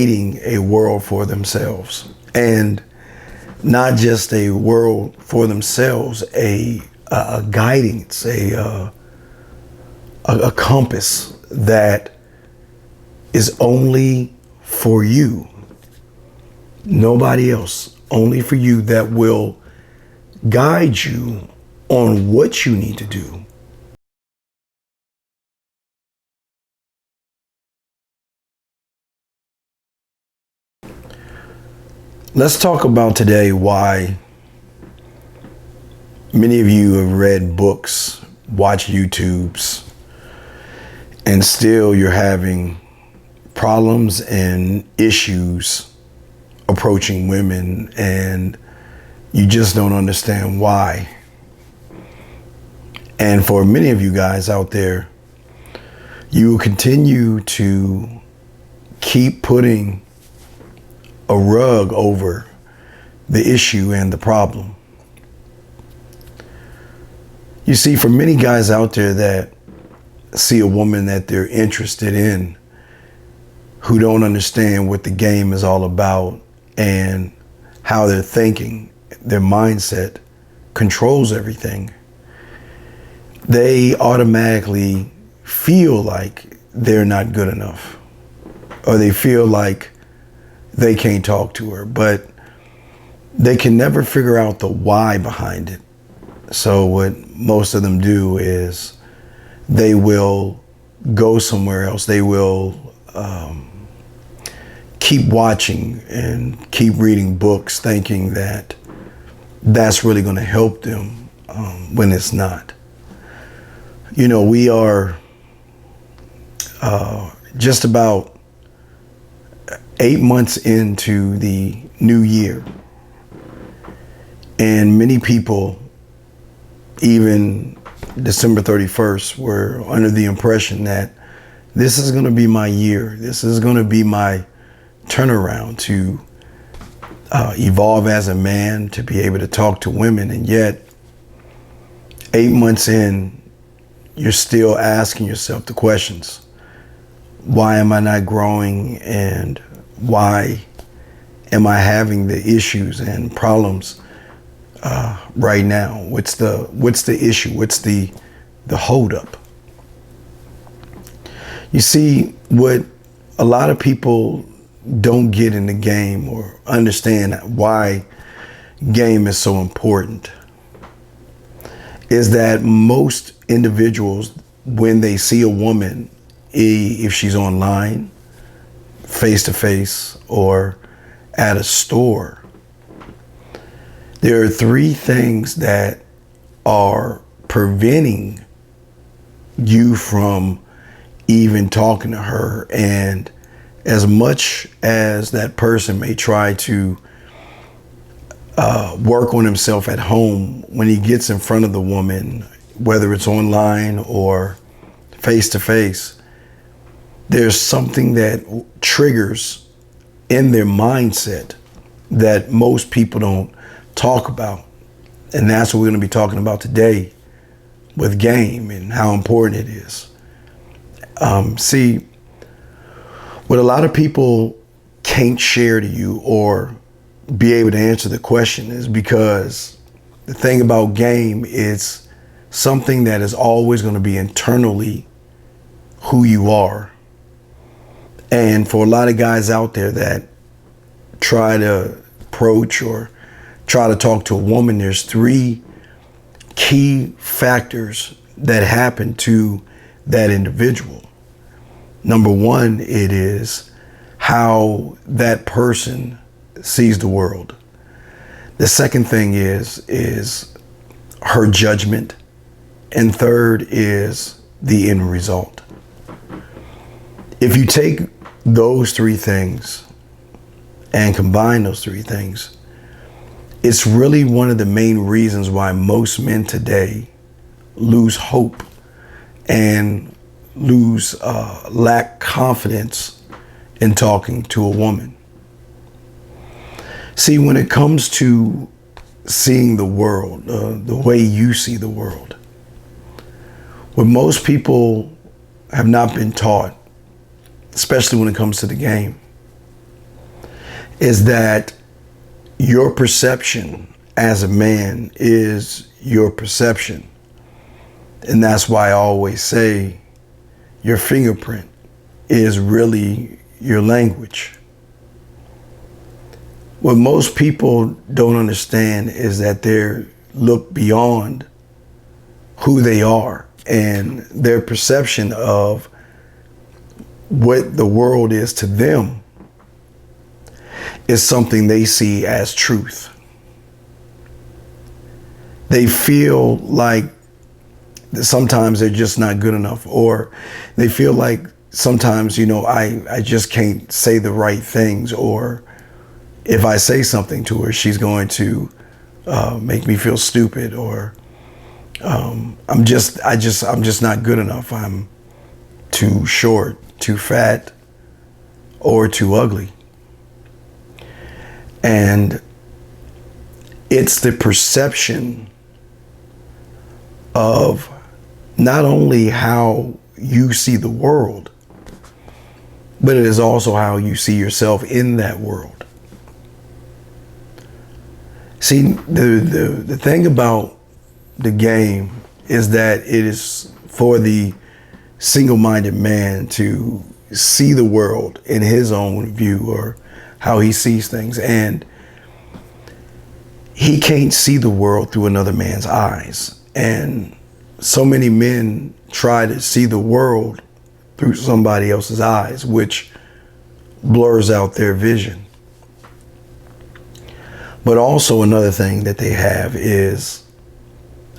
creating a world for themselves, and not just a world for themselves, a guidance, a compass that is only for you, nobody else, only for you, that will guide you on what you need to do. Let's talk about today why many of you have read books, watched YouTubes, and still you're having problems and issues approaching women, and you just don't understand why. And for many of you guys out there, you will continue to keep putting a rug over the issue and the problem. You see, for many guys out there that see a woman that they're interested in, who don't understand what the game is all about and how they're thinking, their mindset controls everything, they automatically feel like they're not good enough, or they feel like they can't talk to her, but they can never figure out the why behind it. So what most of them do is they will go somewhere else. They will keep watching and keep reading books, thinking that that's really going to help them when it's not. You know, we are just about 8 months into the new year, and many people, even December 31st, were under the impression that this is going to be my year. This is going to be my turnaround to evolve as a man, to be able to talk to women. And yet, 8 months in, you're still asking yourself the questions. Why am I not growing? And why am I having the issues and problems right now? What's the issue? What's the holdup? You see, what a lot of people don't get in the game or understand why game is so important is that most individuals, when they see a woman, if she's online, face to face, or at a store, there are three things that are preventing you from even talking to her. And as much as that person may try to work on himself at home, when he gets in front of the woman, whether it's online or face to face, there's something that triggers in their mindset that most people don't talk about. And that's what we're going to be talking about today with game and how important it is. See, what a lot of people can't share to you or be able to answer the question is because the thing about game is something that is always going to be internally who you are. And for a lot of guys out there that try to approach or try to talk to a woman, there's three key factors that happen to that individual. Number one, it is how that person sees the world. The second thing is her judgment. And third is the end result. If you take those three things and combine those three things, it's really one of the main reasons why most men today lose hope and lack confidence in talking to a woman. See, when it comes to seeing the world, the way you see the world, what most people have not been taught, especially when it comes to the game, is that your perception as a man is your perception. And that's why I always say your fingerprint is really your language. What most people don't understand is that they look beyond who they are, and their perception of what the world is to them is something they see as truth. They feel like sometimes they're just not good enough, or they feel like sometimes, I just can't say the right things, or if I say something to her, she's going to make me feel stupid, or I'm just not good enough. I'm too short, too fat, or too ugly. And it's the perception of not only how you see the world, but it is also how you see yourself in that world. See, the thing about the game is that it is for the single-minded man to see the world in his own view, or how he sees things. And he can't see the world through another man's eyes. And so many men try to see the world through somebody else's eyes, which blurs out their vision. But also another thing that they have is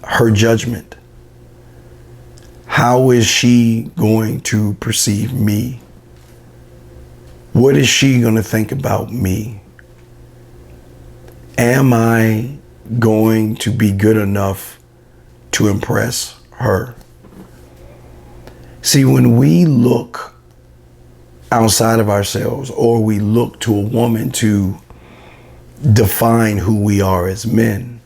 her judgment. How is she going to perceive me? What is she going to think about me? Am I going to be good enough to impress her? See, when we look outside of ourselves, or we look to a woman to define who we are as men,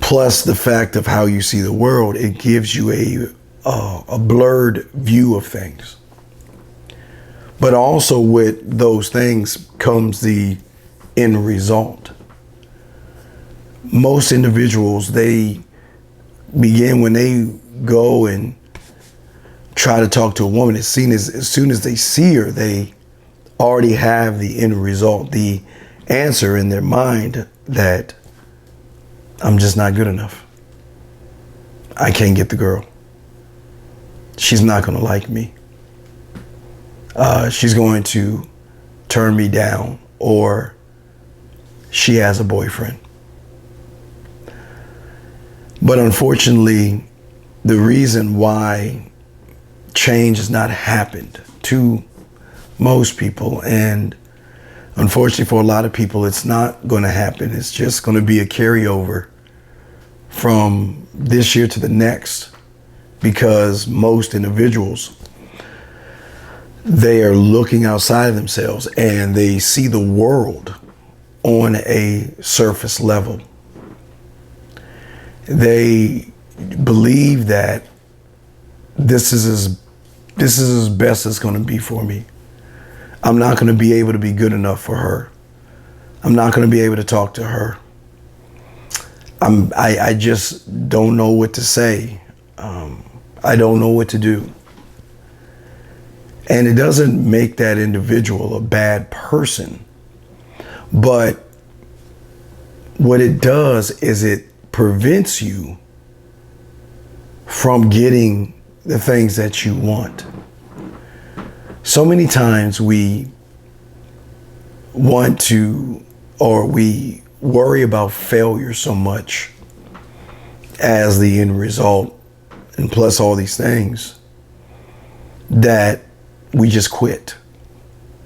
plus the fact of how you see the world, it gives you a blurred view of things. But also with those things comes the end result. Most individuals, they begin, when they go and try to talk to a woman, as soon as they see her, they already have the end result, the answer in their mind, that I'm just not good enough. I can't get the girl. She's not going to like me. She's going to turn me down, or she has a boyfriend. But unfortunately, the reason why change has not happened to most people, and unfortunately for a lot of people, it's not going to happen. It's just going to be a carryover from this year to the next, because most individuals, they are looking outside of themselves and they see the world on a surface level. They believe that this is as best as going to be for me. I'm not going to be able to be good enough for her. I'm not going to be able to talk to her. I just don't know what to say. I don't know what to do. And it doesn't make that individual a bad person. But what it does is it prevents you from getting the things that you want. So many times we want to, or we worry about failure so much as the end result, and plus all these things, that we just quit.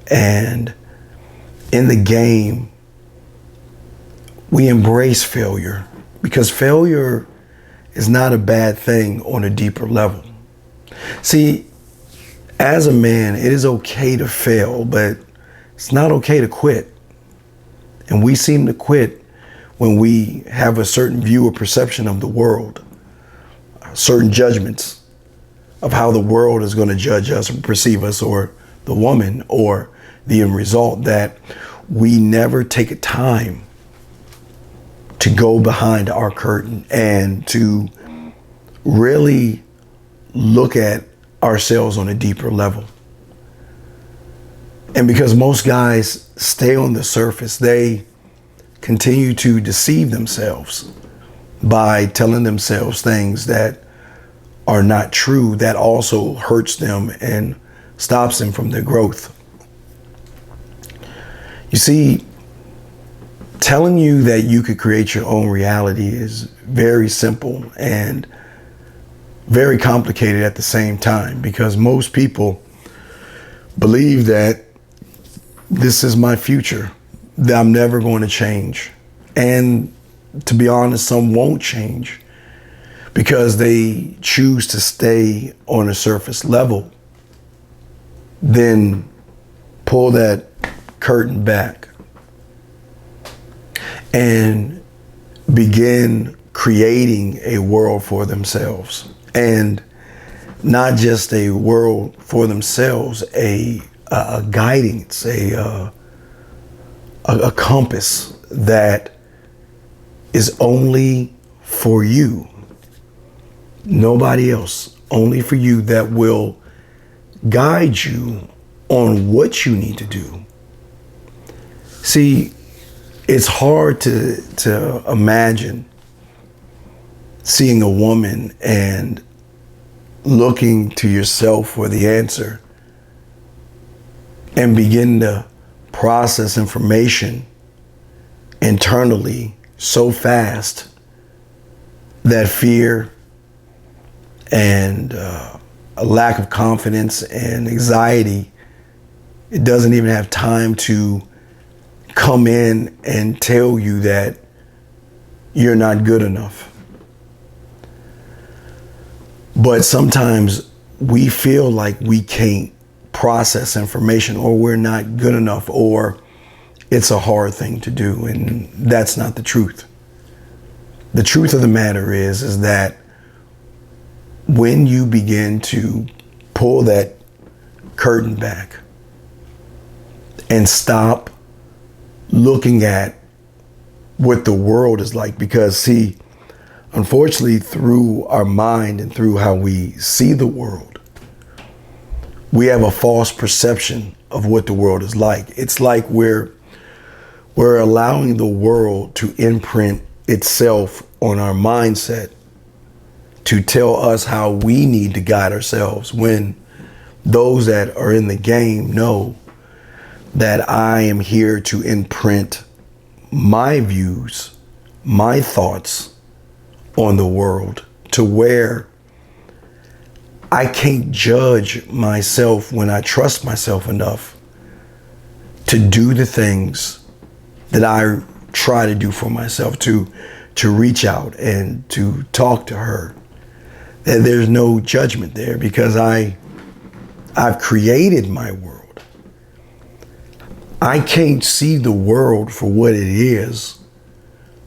And in the game, we embrace failure, because failure is not a bad thing on a deeper level. See, as a man, it is okay to fail, but it's not okay to quit. And we seem to quit when we have a certain view or perception of the world, certain judgments of how the world is going to judge us or perceive us, or the woman, or the end result, that we never take a time to go behind our curtain and to really look at ourselves on a deeper level. And because most guys stay on the surface, they continue to deceive themselves by telling themselves things that are not true, that also hurts them and stops them from their growth. You see, telling you that you could create your own reality is very simple and very complicated at the same time, because most people believe that this is my future, that I'm never going to change. And to be honest, some won't change because they choose to stay on a surface level. Then pull that curtain back and begin creating a world for themselves. And not just a world for themselves, a guidance, a compass that is only for you, nobody else, only for you, that will guide you on what you need to do. See, it's hard to imagine seeing a woman and looking to yourself for the answer and begin to process information internally so fast that fear and a lack of confidence and anxiety, it doesn't even have time to come in and tell you that you're not good enough. But sometimes we feel like we can't process information, or we're not good enough, or it's a hard thing to do. And that's not the truth. The truth of the matter is that when you begin to pull that curtain back and stop looking at what the world is like, because see, unfortunately, through our mind and through how we see the world, we have a false perception of what the world is like. It's like we're allowing the world to imprint itself on our mindset to tell us how we need to guide ourselves, when those that are in the game know that I am here to imprint my views, my thoughts on the world, to where I can't judge myself when I trust myself enough to do the things that I try to do for myself, to reach out and to talk to her. And there's no judgment there, because I've created my world. I can't see the world for what it is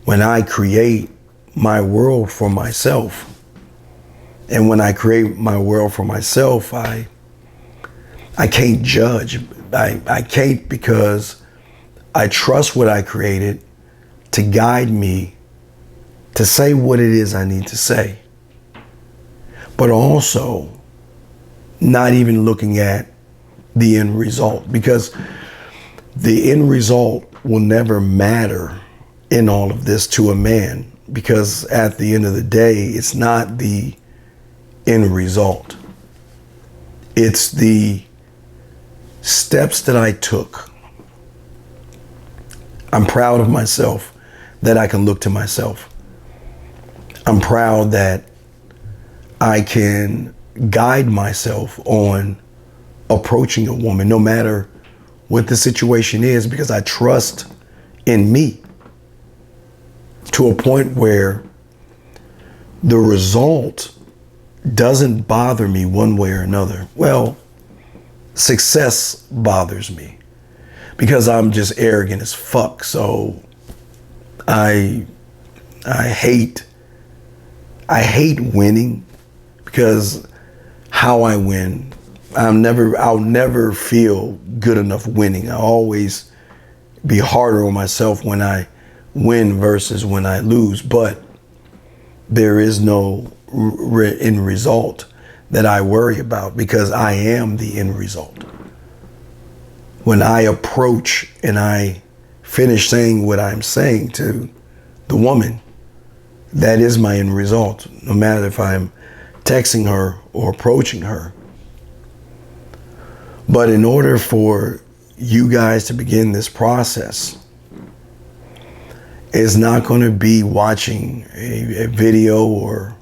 when I create my world for myself. And when I create my world for myself, I can't judge. I can't, because I trust what I created to guide me to say what it is I need to say. But also not even looking at the end result, because the end result will never matter in all of this to a man, because at the end of the day, it's not the end result. It's the steps that I took. I'm proud of myself that I can look to myself. I'm proud that I can guide myself on approaching a woman, no matter what the situation is, because I trust in me to a point where the result doesn't bother me one way or another. Well, success bothers me because I'm just arrogant as fuck. So I hate winning, because how I win I'll never feel good enough winning. I'll always be harder on myself when I win versus when I lose. But there is no end result that I worry about, because I am the end result. When I approach and I finish saying what I'm saying to the woman, that is my end result, no matter if I'm texting her or approaching her. But in order for you guys to begin this process, it's not going to be watching a video or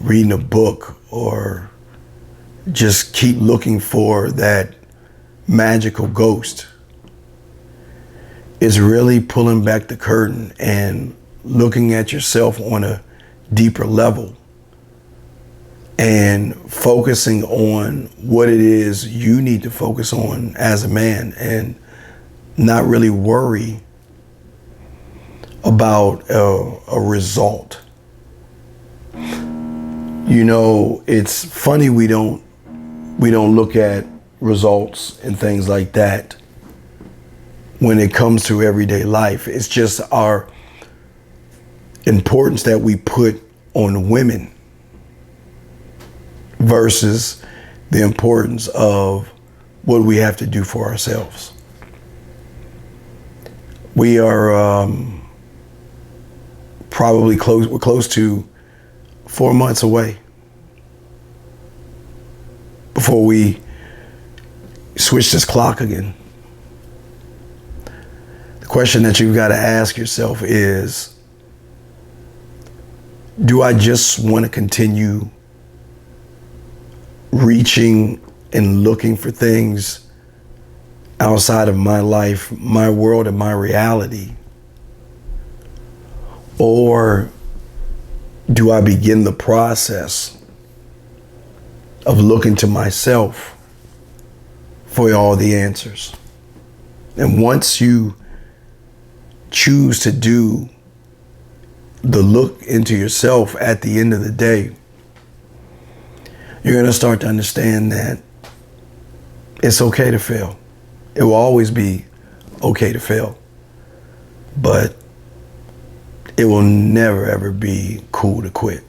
reading a book or just keep looking for that magical ghost. It's really pulling back the curtain and looking at yourself on a deeper level and focusing on what it is you need to focus on as a man, and not really worry about a result. You know, it's funny we don't look at results and things like that when it comes to everyday life. It's just our importance that we put on women versus the importance of what we have to do for ourselves. We are probably we're close to 4 months away before we switch this clock again. The question that you've got to ask yourself is, do I just want to continue reaching and looking for things outside of my life, my world, and my reality? Or do I begin the process of looking to myself for all the answers? And once you choose to do the look into yourself, at the end of the day, you're going to start to understand that it's okay to fail. It will always be okay to fail, but it will never ever be cool to quit.